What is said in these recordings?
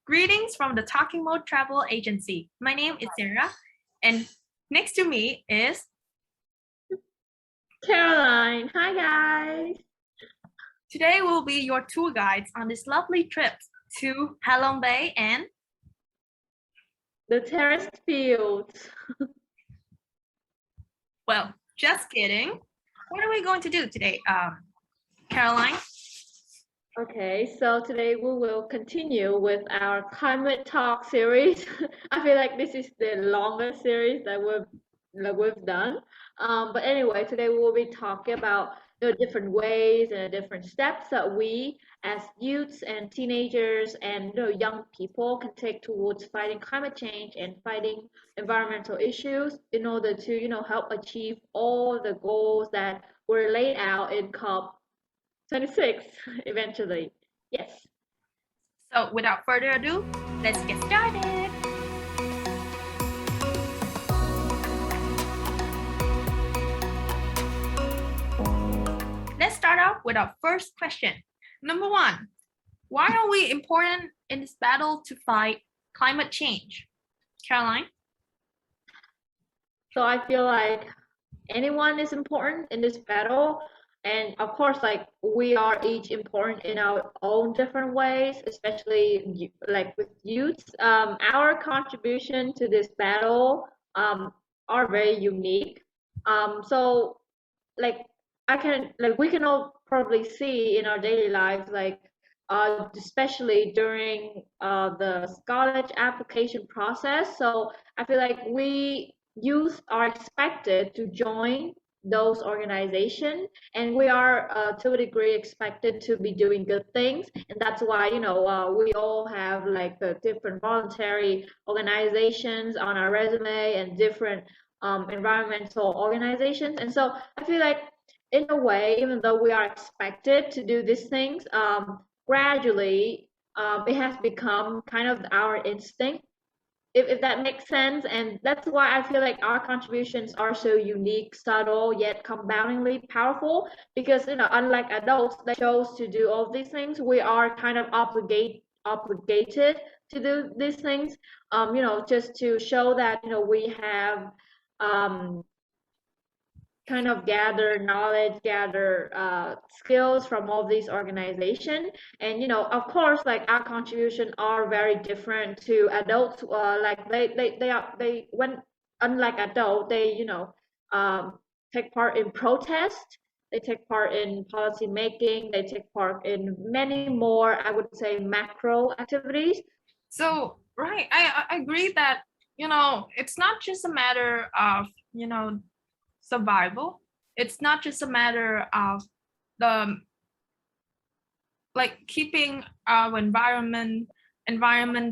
Greetings from the Talking Mode Travel Agency. My name is Sarah, and next to me is Caroline. Hi, guys. today we'll be your tour guides on this lovely trip to Halong Bay and The terraced fields. well, just kidding. What are we going to do today, Caroline? Okay, so today we will continue with our climate talk series. I feel like this is the longest series that we've done. But anyway, today we will be talking about the different ways and the different steps that we as youths and teenagers and young people can take towards fighting climate change and fighting environmental issues in order to help achieve all the goals that were laid out in COP 26 eventually. Yes. So without further ado, let's get started. Let's start off with our first question. Number one, why are we important in this battle to fight climate change? Caroline? So I feel like anyone is important in this battle. And of course, like we are each important in our own different ways, especially like with youths. Our contribution to this battle are very unique. So like we can all probably see in our daily lives, like especially during the college application process. So I feel like we youth are expected to join those organizations, and we are to a degree expected to be doing good things, and that's why we all have like the different voluntary organizations on our resume and different environmental organizations. And so I feel like in a way, even though we are expected to do these things, gradually it has become kind of our instinct, if that makes sense. And that's why I feel like our contributions are so unique, subtle, yet compoundingly powerful. Because unlike adults that chose to do all these things, we are kind of obligated to do these things. Just to show that we have um, kind of gather knowledge, gather skills from all these organizations. And of course, like our contribution are very different to adults. Like they when unlike adult, they take part in protest. They take part in policy making. They take part in many more, I would say, macro activities. So, right, I agree that, it's not just a matter of, survival. It's not just a matter of the like keeping our environment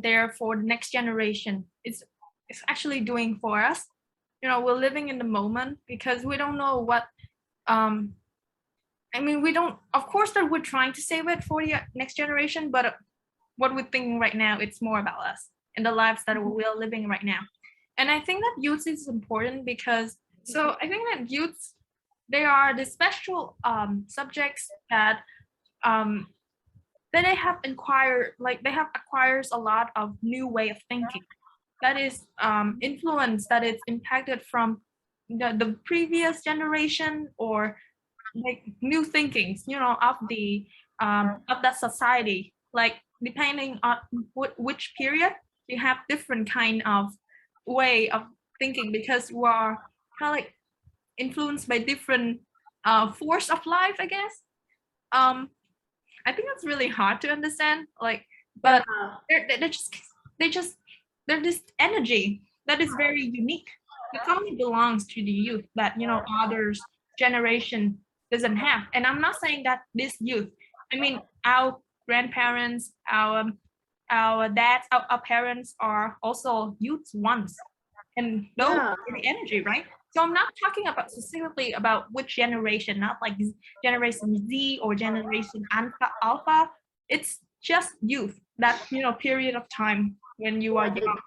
there for the next generation. It's actually doing for us. We're living in the moment because we don't know what we don't, of course, that we're trying to save it for the next generation, but what we're thinking right now, it's more about us and the lives that we're living right now. And I think that youth is important because, so I think that youths, they are the special subjects that they have acquired, like they have acquires a lot of new way of thinking that is influence that is impacted from the previous generation, or like new thinkings, of that society. Like depending on which period, you have different kind of way of thinking because you are kind of like influenced by different force of life, I guess. Um, I think that's really hard to understand. Like, but Yeah. they're just they just they're this energy that is very unique. It only belongs to the youth that others generation doesn't have. And I'm not saying that this youth. I mean, our grandparents, our dads, our parents are also youths once, and those Yeah. are the energy, right? So I'm not talking about specifically about which generation, not like generation Z or generation alpha. It's just youth, that period of time when you are young,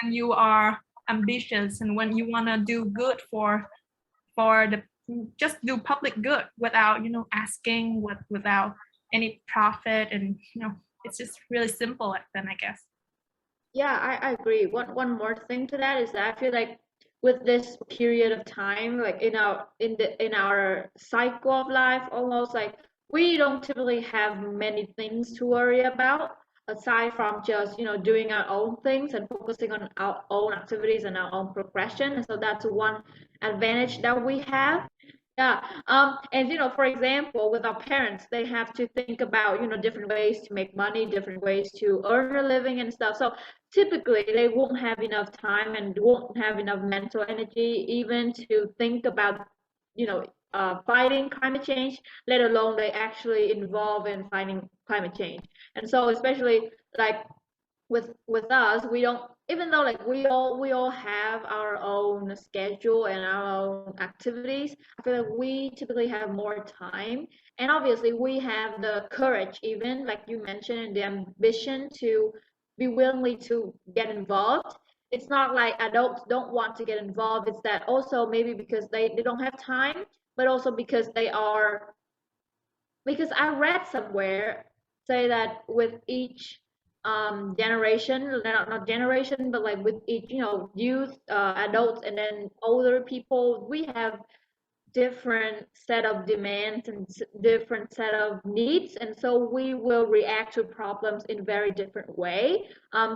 when you are ambitious, and when you want to do good for the just do public good without asking, without any profit, and it's just really simple then, I guess. Yeah, I agree. One more thing to that is that I feel like with this period of time, like in our cycle of life, almost like we don't typically have many things to worry about aside from just, doing our own things and focusing on our own activities and our own progression. And so that's one advantage that we have. Yeah. And for example, with our parents, they have to think about, different ways to make money, different ways to earn a living and stuff. So typically they won't have enough time and won't have enough mental energy even to think about, fighting climate change, let alone they actually involve in fighting climate change. And so especially like with us, we don't, even though like we all have our own schedule and our own activities, I feel like we typically have more time, and obviously we have the courage, even like you mentioned, and the ambition to be willingly to get involved. It's not like adults don't want to get involved, it's that also maybe because they don't have time, but also because they are, because I read somewhere say that with each generation, not generation, but like with each, youth, adults, and then older people, we have different set of demands and different set of needs, and so we will react to problems in very different way.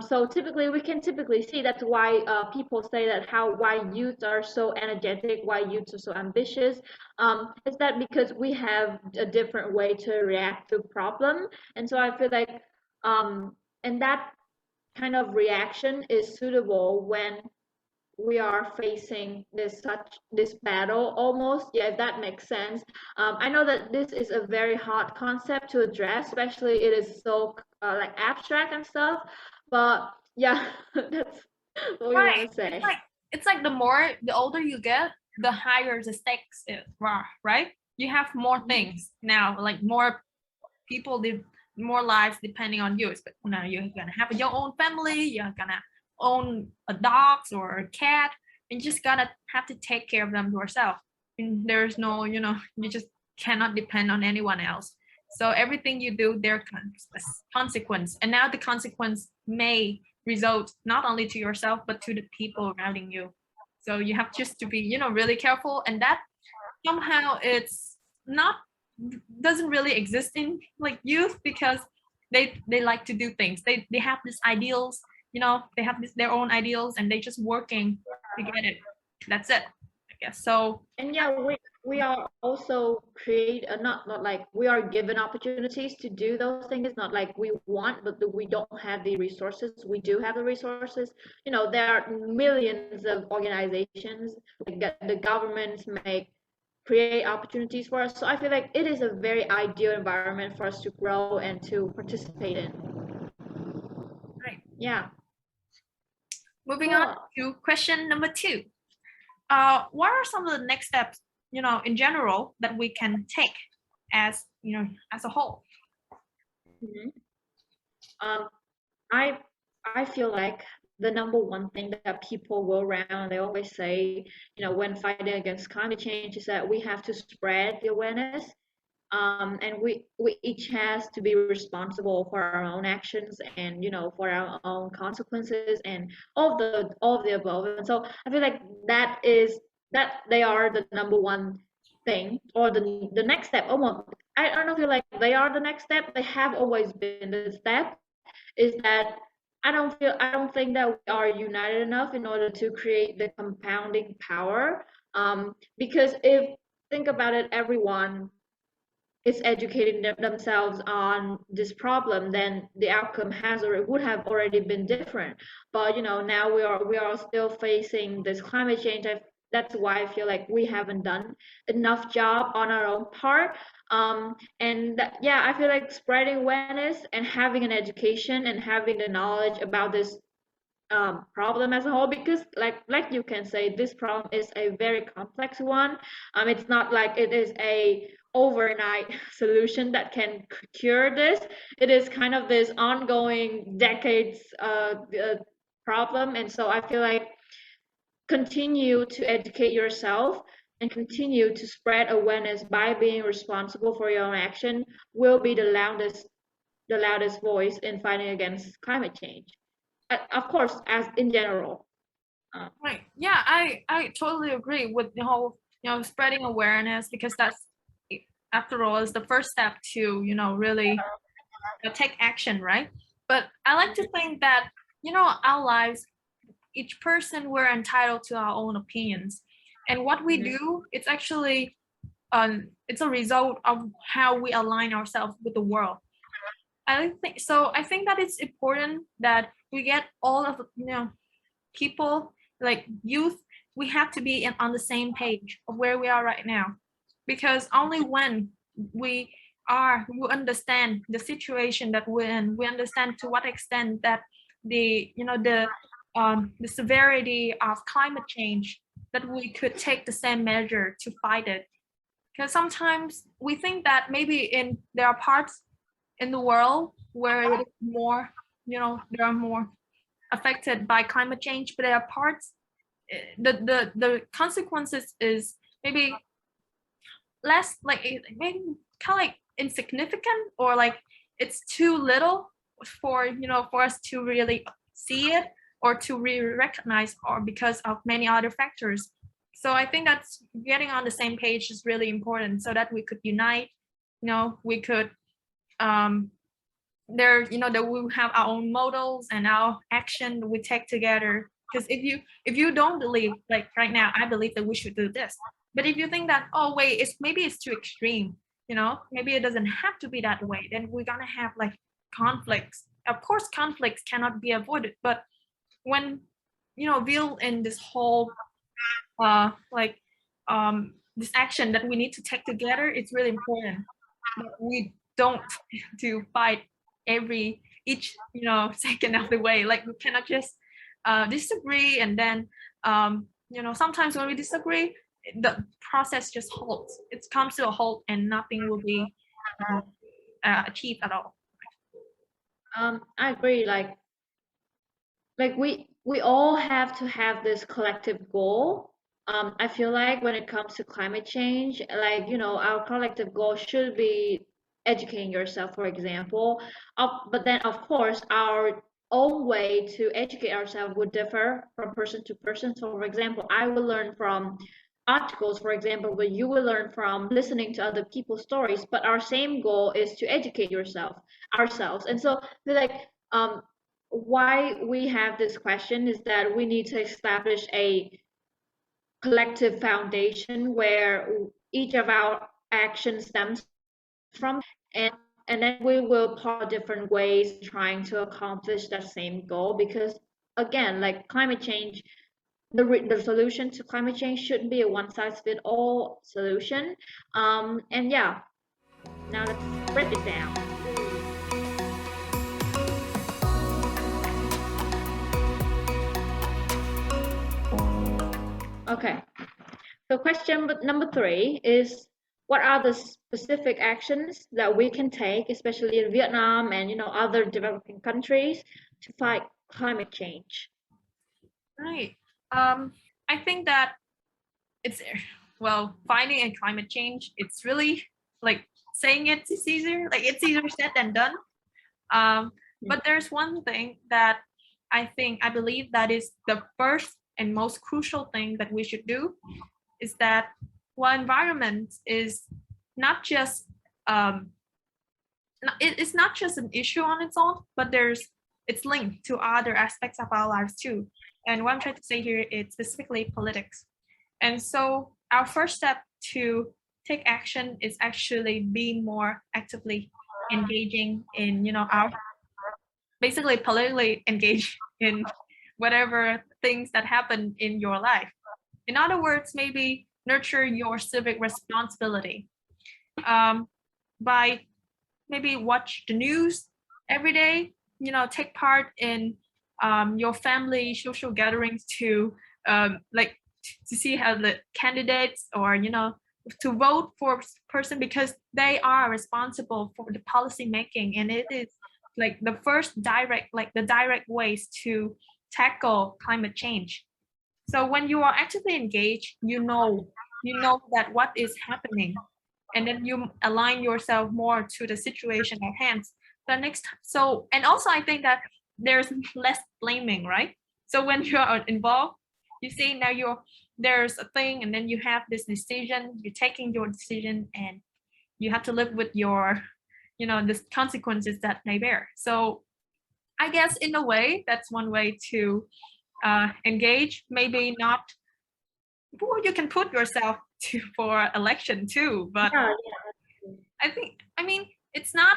So typically we can typically see that's why people say that how why youth are so energetic, why youth are so ambitious, is that because we have a different way to react to problem. And so I feel like and that kind of reaction is suitable when we are facing this battle almost. Yeah, if that makes sense. I know that this is a very hard concept to address, especially it is so like abstract and stuff, but yeah, that's what we Right. want to say. It's like the older you get, the higher the stakes is, right? You have more things now, like more people live more lives depending on you. But now you're gonna have your own family, you're gonna own a dog or a cat, and you just gotta have to take care of them yourself. And there's no, you just cannot depend on anyone else. So everything you do, there comes a consequence. And now the consequence may result not only to yourself, but to the people around you. So you have just to be, really careful. And that somehow it's not doesn't really exist in like youth, because they like to do things, they have these ideals, they have their own ideals, and they just working to get it. That's it, I guess. So And yeah, we are also create not like we are given opportunities to do those things. It's not like we want, but we don't have the resources. We do have the resources. There are millions of organizations, like the governments make create opportunities for us. So I feel like it is a very ideal environment for us to grow and to participate in. right, Yeah. moving on Cool. to question number 2. What are some of the next steps, in general, that we can take as, as a whole? Mhm. Um, I I feel like the number one thing that people go around, they always say, when fighting against climate change, is that we have to spread the awareness. And we each has to be responsible for our own actions and, for our own consequences and all of the above. And so I feel like that they are the number one thing, or the next step. Almost, I don't feel like they are the next step. They have always been the step. Is that I don't think that we are united enough in order to create the compounding power. Because if think about it, everyone is educating themselves on this problem, then the outcome would have already been different. But now we are still facing this climate change. That's why I feel like we haven't done enough job on our own part. Yeah, I feel like spreading awareness and having an education and having the knowledge about this problem as a whole, because like you can say, this problem is a very complex one. It's not like it is a overnight solution that can cure this. It is kind of this ongoing decades problem. And so I feel like continue to educate yourself and continue to spread awareness by being responsible for your own action will be the loudest the loudest voice in fighting against climate change. Of course, as in general. Right. Yeah, I totally agree with the whole, spreading awareness, because that's, after all, is the first step to, really take action, right? But I like to think that, our lives, each person, we're entitled to our own opinions. And what we Mhm. do, it's actually, it's a result of how we align ourselves with the world. I think so. I think that it's important that we get all of, people, like youth, we have to be on the same page of where we are right now, because only when we we understand the situation that we're in, we understand to what extent that the severity of climate change, that we could take the same measure to fight it. Because sometimes we think that maybe there are parts in the world where it is more, there are more affected by climate change, but there are parts, the consequences is maybe less, like maybe kind of like insignificant, or like it's too little for, for us to really see it, or to really recognize, or because of many other factors. So I think that's getting on the same page is really important, so that we could unite, we could, um there, that we have our own models and our action we take together. Because if you don't believe, like right now I believe that we should do this, but if you think that, oh wait, it's too extreme, maybe it doesn't have to be that way, then we're gonna have like conflicts. Of course conflicts cannot be avoided, but when, viewed in this whole, like, this action that we need to take together, it's really important that we don't to fight each second of the way. Like we cannot just disagree, and then, sometimes when we disagree, the process just halts. It comes to a halt, and nothing will be, uh, achieved at all. I agree. Like we all have to have this collective goal. I feel like when it comes to climate change, like our collective goal should be educating yourself, for example. But then, of course, our own way to educate ourselves would differ from person to person. So, for example, I will learn from articles, for example, but you will learn from listening to other people's stories. But our same goal is to educate ourselves. And so, like, um, why we have this question is that we need to establish a collective foundation where each of our actions stems from, and and then we will part different ways trying to accomplish that same goal. Because again, like climate change, the solution to climate change shouldn't be a one size fit all solution. And yeah, now let's break it down. Okay. So question number three is, what are the specific actions that we can take, especially in Vietnam and other developing countries, to fight climate change? Right. I think that it's, well, fighting and climate change, it's really like saying it's easier, like it's easier said than done. But there's one thing that I believe that is the first and most crucial thing that we should do, is that, while environment is not just, it's not just an issue on its own, but it's linked to other aspects of our lives too. And what I'm trying to say here is specifically politics. And so our first step to take action is actually being more actively engaging in, our, basically politically engaged in whatever things that happen in your life. In other words, maybe nurture your civic responsibility, um, by maybe watch the news every day, take part in, your family social gatherings to, like to see how the candidates, or to vote for person, because they are responsible for the policy making, and it is like the direct ways to tackle climate change. So when you are actively engaged, you know that what is happening, and then you align yourself more to the situation at hand. the next time. So, and also I think that there's less blaming, right? So when you are involved, you see now there's a thing, and then you have this decision, you're taking your decision, and you have to live with your, the consequences that may bear. So I guess in a way, that's one way to engage. Maybe not, well, you can put yourself to for election too, but Yeah, I mean, it's not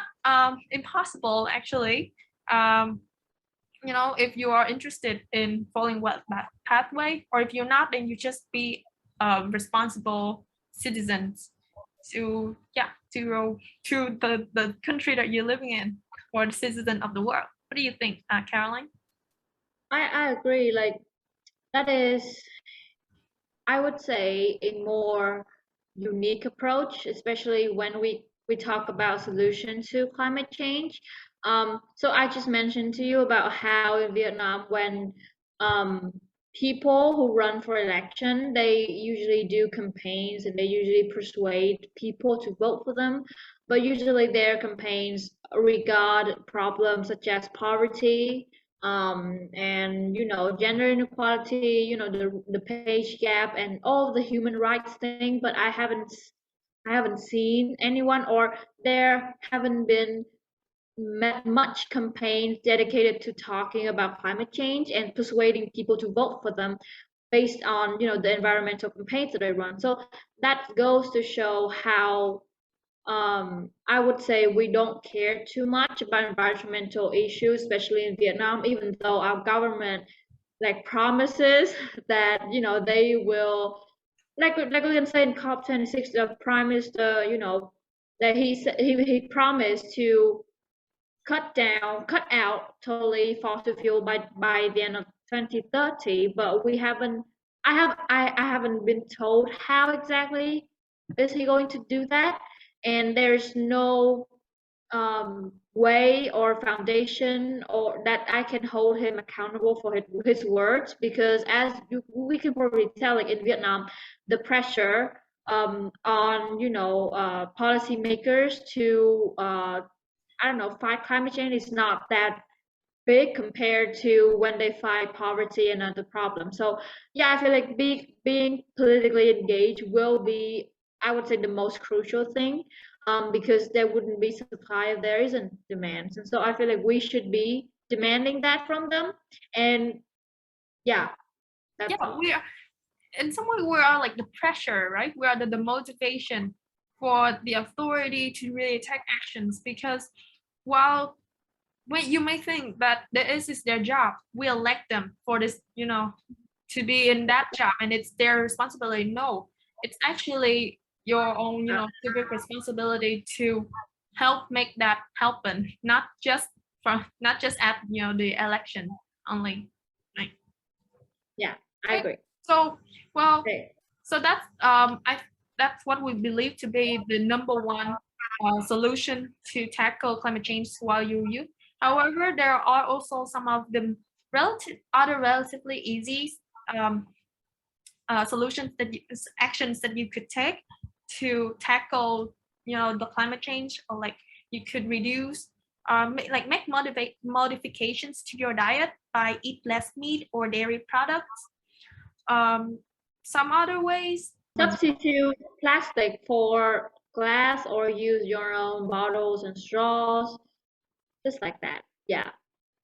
impossible actually. Um, if you are interested in following what that pathway, or if you're not, then you just be responsible citizens to, yeah, to the country that you're living in, or the citizen of the world. What do you think, Caroline? I agree. Like that is, I would say, a more unique approach, especially when we talk about solution to climate change. So I just mentioned to you about how in Vietnam, when um, people who run for election, they usually do campaigns and they usually persuade people to vote for them. But usually their campaigns regard problems such as poverty, and gender inequality, the page gap and all the human rights thing. But I haven't seen anyone, or there haven't been much campaigns dedicated to talking about climate change and persuading people to vote for them based on the environmental campaigns that they run. So that goes to show how I would say we don't care too much about environmental issues, especially in Vietnam, even though our government like promises that they will, like we can say in COP26, the Prime Minister, that he promised to cut out totally fossil fuel by the end of 2030, but we haven't. I haven't been told how exactly is he going to do that, and there's no way or foundation or that I can hold him accountable for his words, because we can probably tell, like in Vietnam, the pressure on policymakers to I don't know, fight climate change is not that big compared to when they fight poverty and other problems. So yeah, I feel like being politically engaged will be, I would say, the most crucial thing, because there wouldn't be supply if there isn't demand. And so I feel like we should be demanding that from them. And yeah, Yeah, that's we are in some way, we are like the pressure, right? We are the motivation for the authority to really take actions, because while when you may think that this is their job, we elect them for this, to be in that job, and it's their responsibility. No, it's actually your own, civic responsibility to help make that happen, not just at the election only. Right. yeah, I Okay. agree. So, well, Okay. so that's what we believe to be the number one solution to tackle climate change while you're youth. However, there are also some of the relatively easy um, solutions actions that you could take to tackle the climate change, or like you could reduce make modifications to your diet by eat less meat or dairy products. um, some other ways, Substitute plastic for glass or use your own bottles and straws, just like that. Yeah.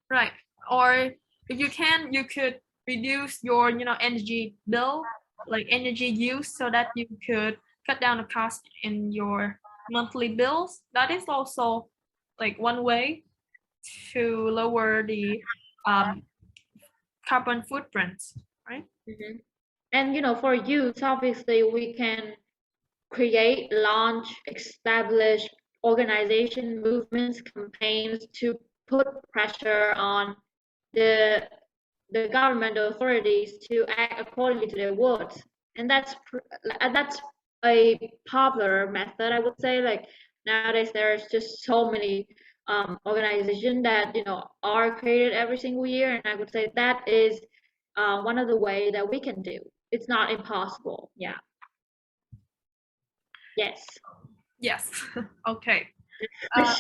right? Or if you could reduce your energy bill, like energy use, so that you could cut down the cost in your monthly bills. That is also like one way to lower the um, carbon footprints, right? Hmm. And for youth, obviously, we can create, launch, establish organization, movements, campaigns to put pressure on the the government authorities to act accordingly to their words. And that's a popular method, I would say. Like nowadays, there's just so many organizations that are created every single year, and I would say that is one of the way that we can do. It's not impossible. Yeah. Yes. Yes. Okay. Uh,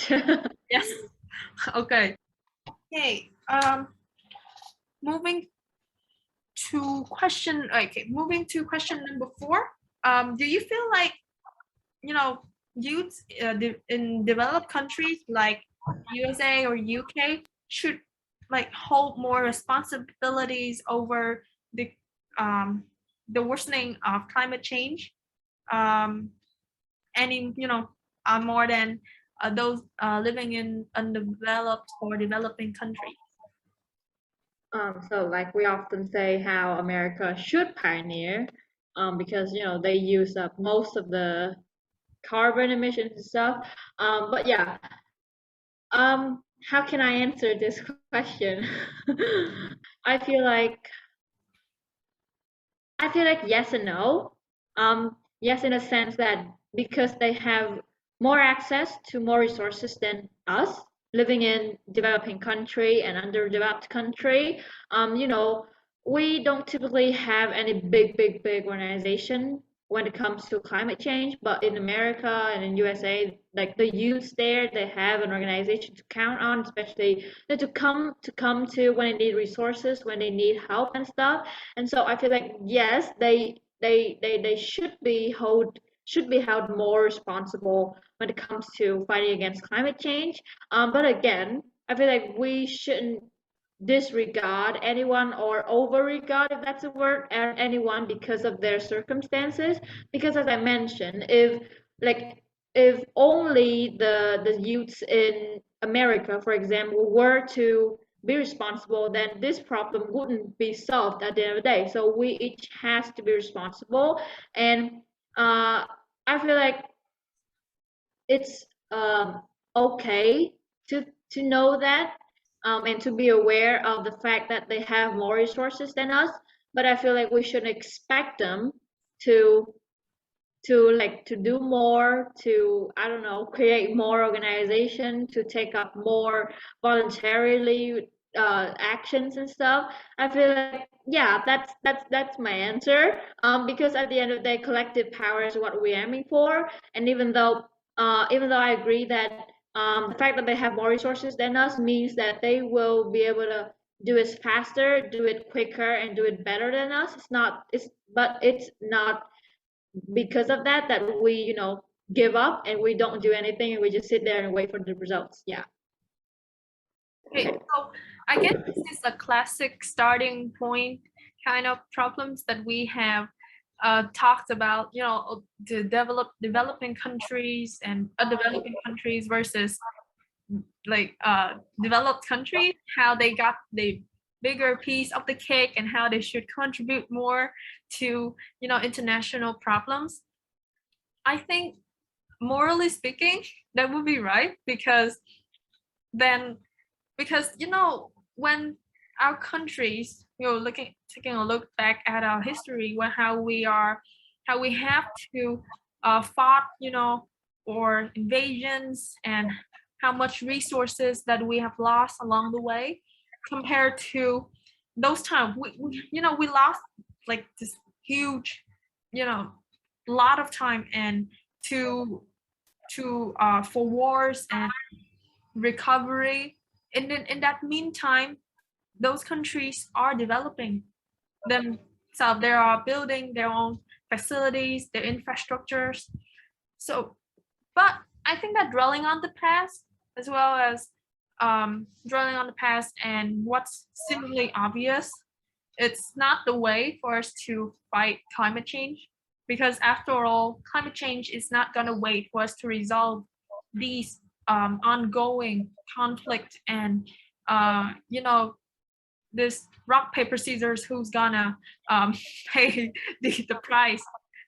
yes. Okay. Okay. Moving moving to question number 4. Do you feel like, youths in developed countries like USA or UK should like hold more responsibilities over the um, the worsening of climate change, um, any more than those living in undeveloped or developing countries? So like we often say how America should pioneer, because they use up most of the carbon emissions and stuff. But yeah, how can I answer this question? I feel like I feel like yes and no. Yes, in a sense that because they have more access to more resources than us, living in developing country and underdeveloped country, we don't typically have any big organization when it comes to climate change. But in America and in USA, like the youths there, they have an organization to count on, especially to come to when they need resources, when they need help and stuff. And so I feel like yes, they should be held more responsible when it comes to fighting against climate change. But again, I feel like we shouldn't disregard anyone or overregard, if that's a word, anyone because of their circumstances. Because as I mentioned, like if only the youths in America, for example, were to be responsible, then this problem wouldn't be solved at the end of the day. So we each has to be responsible, and I feel like it's okay to know that, and to be aware of the fact that they have more resources than us. But I feel like we shouldn't expect them to to do more, to I don't know, create more organization, to take up more voluntarily actions and stuff. I feel like yeah, that's my answer. Because at the end of the day, collective power is what we're aiming for. And even though I agree that the fact that they have more resources than us means that they will be able to do it faster, do it quicker, and do it better than us. It's not because of that we give up and we don't do anything and we just sit there and wait for the results. Yeah. Okay, so I guess this is a classic starting point kind of problems that we have talked about, the developing countries and developing countries versus like developed countries, how they got the bigger piece of the cake and how they should contribute more to, international problems. I think morally speaking, that would be right then because when our countries, taking a look back at our history, how we have to fought, or invasions, and how much resources that we have lost along the way compared to those times we lost like this huge, you know lot of time and to for wars and recovery. And then in that meantime, those countries are developing themselves. They are building their own facilities, their infrastructures. So, but I think that dwelling on the past, as well as dwelling on the past and what's seemingly obvious, it's not the way for us to fight climate change. Because after all, climate change is not going to wait for us to resolve these ongoing conflict and this rock paper scissors, who's gonna pay the price.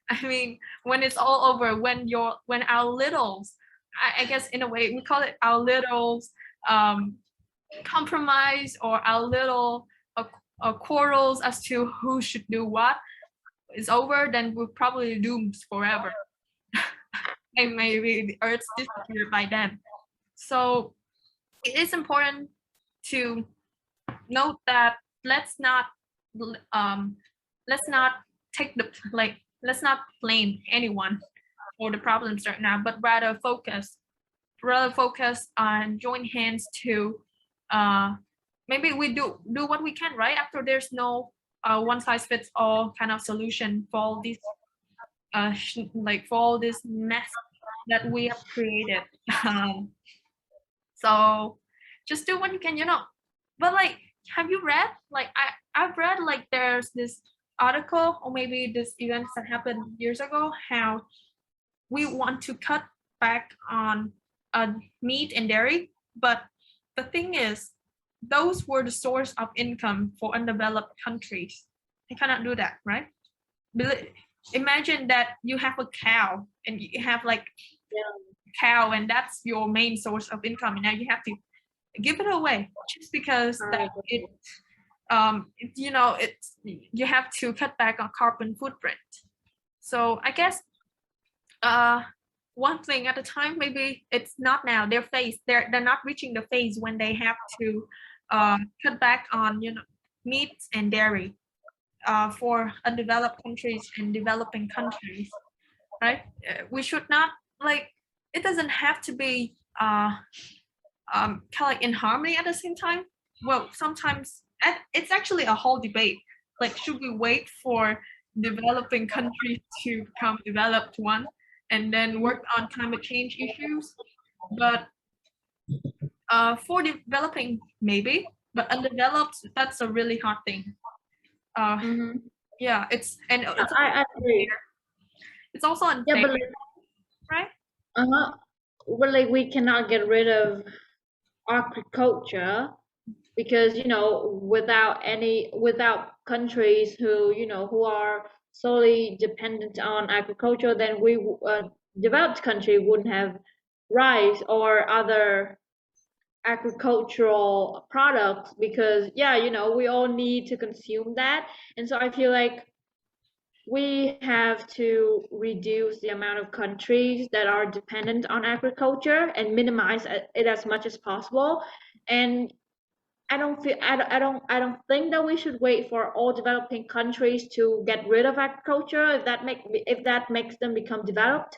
I mean, when it's all over, when our littles, I guess in a way we call it our littles, um, compromise, or our little quarrels as to who should do what is over, then we're probably doomed forever. And maybe the earth's disappeared by then. So it is important to note that um, let's not take the let's not blame anyone for the problems right now, but rather focus rather focus on join hands to maybe we do what we can, right? After there's no one size fits all kind of solution for all these like for all this mess that we have created. So just do what you can, but like, have you read, like, I've read like there's this article or maybe this events that happened years ago, how we want to cut back on meat and dairy, but the thing is those were the source of income for undeveloped countries. They cannot do that, right? Imagine that you have a cow and you have like cow and that's your main source of income, and now you have to give it away just because that it's, you have to cut back on carbon footprint. So I guess one thing at a time. Maybe it's not now their phase, they're not reaching the phase when they have to cut back on meats and dairy for undeveloped countries and developing countries, right? We should not, like, it doesn't have to be kind of like in harmony at the same time. Well, sometimes it's actually a whole debate, like, should we wait for developing countries to become developed one and then work on climate change issues? But for developing maybe, but undeveloped, that's a really hard thing. Yeah, it's I agree. It's also unfair, Yeah, but right? but like we cannot get rid of agriculture because without countries who are solely dependent on agriculture, then developed country wouldn't have rice or other agricultural products because we all need to consume that. And so I feel like we have to reduce the amount of countries that are dependent on agriculture and minimize it as much as possible. And I don't think that we should wait for all developing countries to get rid of agriculture if that makes them become developed.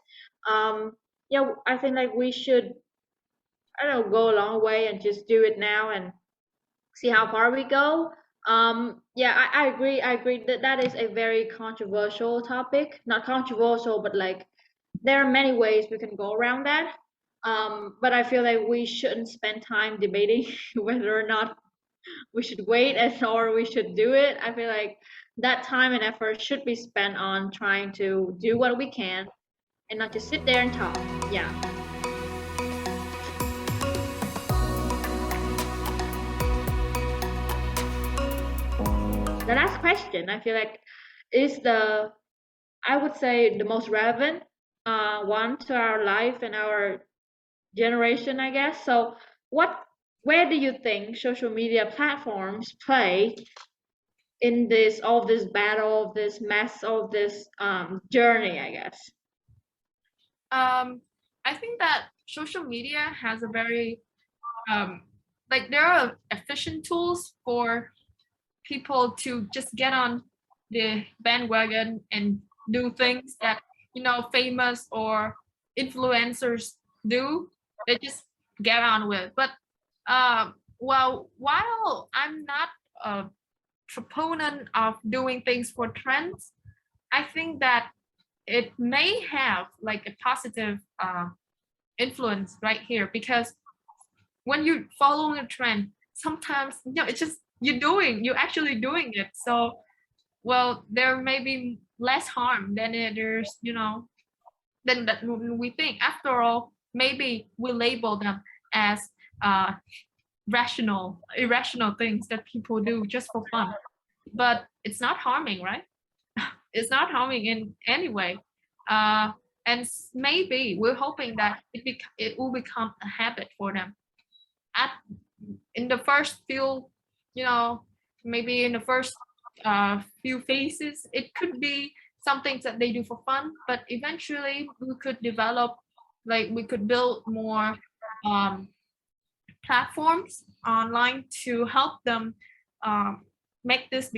Yeah, I think like we should, I don't know, go a long way and just do it now and see how far we go. Yeah, I agree. I agree that that is a very controversial topic. Not controversial, but like there are many ways we can go around that. But I feel like we shouldn't spend time debating whether or not we should wait or we should do it. I feel like that time and effort should be spent on trying to do what we can and not just sit there and talk. Yeah. The last question, I feel like, is I would say, the most relevant one to our life and our generation, I guess. So, where do you think social media platforms play in all this battle, this mess, all this journey, I guess? I think that social media has a very like, there are efficient tools for people to just get on the bandwagon and do things that famous or influencers do. They just get on with. But well, while I'm not a proponent of doing things for trends, I think that it may have like a positive influence right here, because when you're following a trend, sometimes it's just you're actually doing it. So, well, there may be less harm than there's than that we think. After all, maybe we label them as irrational things that people do just for fun, but it's not harming, right? It's not harming in any way. And maybe we're hoping that it will become a habit for them. At in the first few, maybe in the first few phases, it could be some things that they do for fun, but eventually we could develop, like, we could build more platforms online to help them make this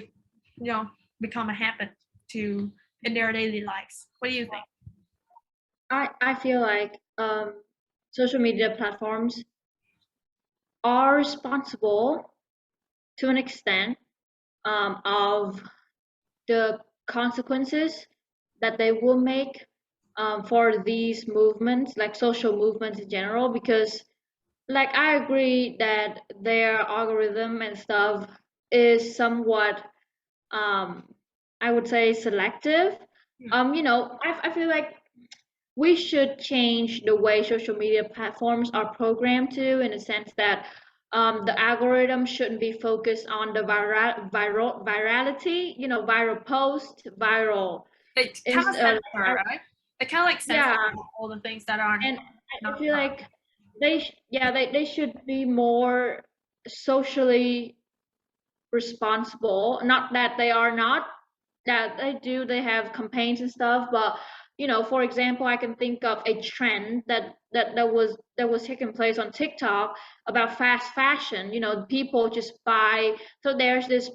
become a habit to in their daily lives. What do you think? I feel like social media platforms are responsible to an extent of the consequences that they will make for these movements, like social movements in general, because like I agree that their algorithm and stuff is somewhat um I would say selective. Yeah. I feel like we should change the way social media platforms are programmed to, in a sense that the algorithm shouldn't be focused on the virality, viral post, viral, They kind of censor, right? They kind of like censor yeah, all the things that are and I not feel like they should be more socially responsible. Not that they are not, that they do, they have campaigns and stuff, but for example, I can think of a trend that was taking place on TikTok about fast fashion. People just buy. So there's this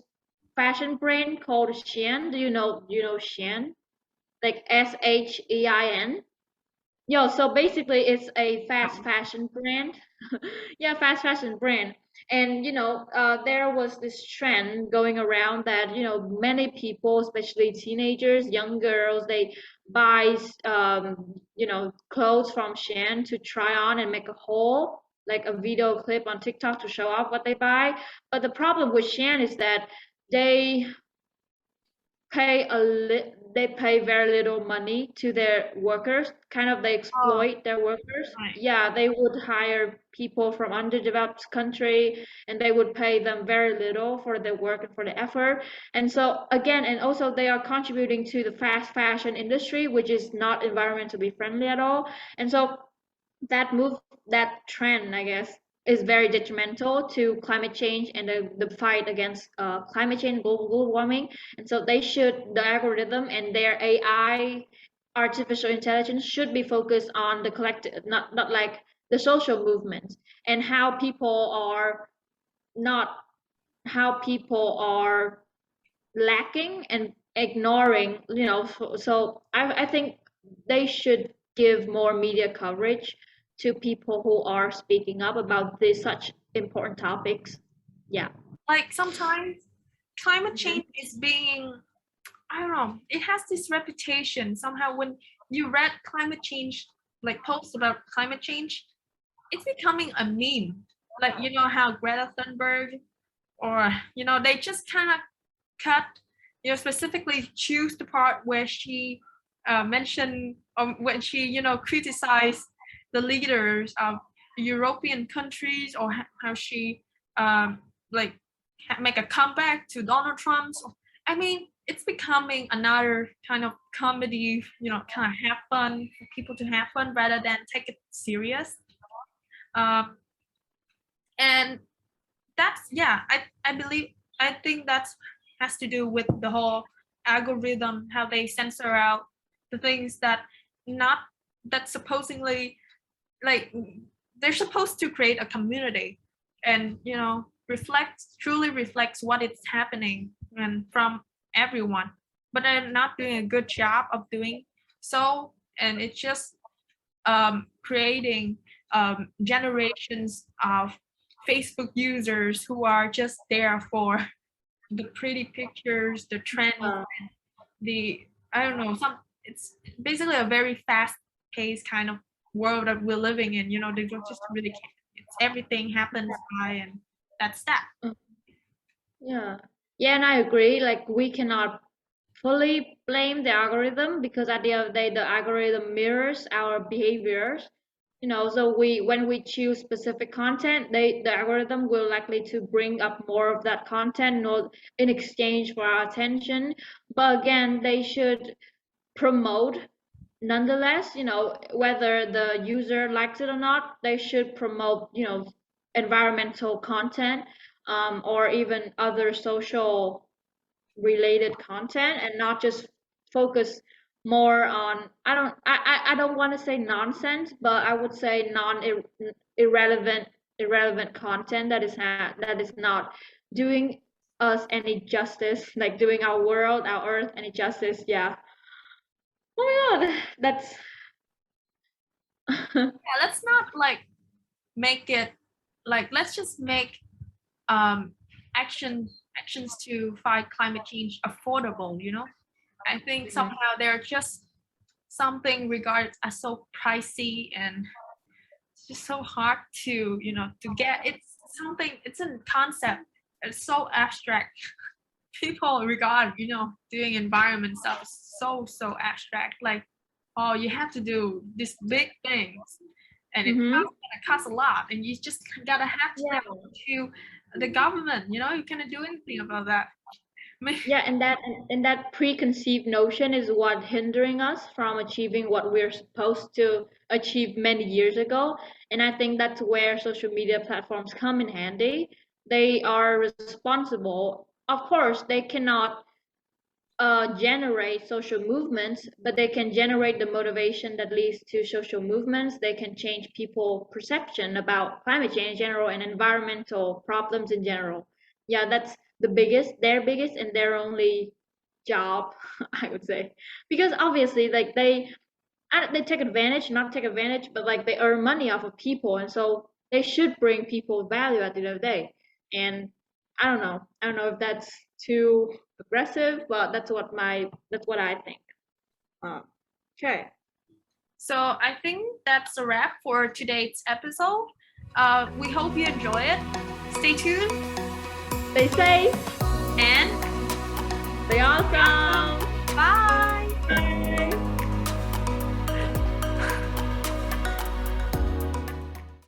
fashion brand called Shein. Do you know Shein? Like Shein. Yo, so basically it's a fast no. fashion brand. Yeah, fast fashion brand. And there was this trend going around that, many people, especially teenagers, young girls, they buy clothes from Shein to try on and make a haul, like a video clip on TikTok to show off what they buy. But the problem with Shein is that they they pay very little money to their workers. Kind of they Oh, exploit their workers. right. Yeah, they would hire people from underdeveloped country, and they would pay them very little for their work and for the effort. And so again, and also they are contributing to the fast fashion industry, which is not environmentally friendly at all. And so that trend, I guess, is very detrimental to climate change and the fight against climate change, global warming. And so the algorithm and their AI, artificial intelligence, should be focused on the collective, not like the social movements, and not how people are lacking and ignoring. So I think they should give more media coverage to people who are speaking up about these such important topics. Yeah. Like sometimes climate Mhm. change is being, I don't know, it has this reputation somehow when you read climate change, like posts about climate change, it's becoming a meme. Like, you know how Greta Thunberg, or, they just kind of cut, specifically choose the part where she mentioned, when she, criticized the leaders of European countries, or how she um, like make a comeback to Donald Trump's. I mean, it's becoming another kind of comedy, kind of have fun for people to have fun rather than take it serious. Um, and that's, yeah, I think that's has to do with the whole algorithm, how they censor out the things that not that supposedly, like, they're supposed to create a community and, truly reflects what is happening and from everyone, but they're not doing a good job of doing so. And it's just creating generations of Facebook users who are just there for the pretty pictures, the trends, Uh, the, I don't know, it's basically a very fast paced kind of world that we're living in. They don't just really care. It's everything happens by, and that's that. yeah. Yeah, and I agree. Like, we cannot fully blame the algorithm, because at the end of the day, the algorithm mirrors our behaviors. So when we choose specific content, the algorithm will likely to bring up more of that content, not in exchange for our attention. But again, they should promote, nonetheless, whether the user likes it or not, they should promote, environmental content, or even other social related content, and not just focus more on, I don't want to say nonsense, but I would say irrelevant content that is not doing us any justice, like doing our world, our earth any justice. Yeah. Oh my god, that's Yeah, let's not like make it like let's just make actions to fight climate change affordable, you know. I think somehow they're just something regarded as so pricey, and it's just so hard to, you know, to get. It's something, it's a concept, it's so abstract. People regard, you know, doing environment stuff is so abstract, like, oh, you have to do these big things and it Mm-hmm. costs a lot, and you just gotta have to Yeah. go to the government, you know, you cannot do anything about that. Yeah, and that preconceived notion is what hindering us from achieving what we're supposed to achieve many years ago. And I think that's where social media platforms come in handy. They are responsible. Of course, they cannot generate social movements, but they can generate the motivation that leads to social movements. They can change people's perception about climate change in general and environmental problems in general. Yeah, that's their biggest and their only job, I would say, because obviously, like they take advantage, not take advantage, but like they earn money off of people, and so they should bring people value at the end of the day. And I don't know if that's too aggressive, but that's what I think. Okay. So I think that's a wrap for today's episode. We hope you enjoy it. Stay tuned Stay safe. and Stay awesome. bye.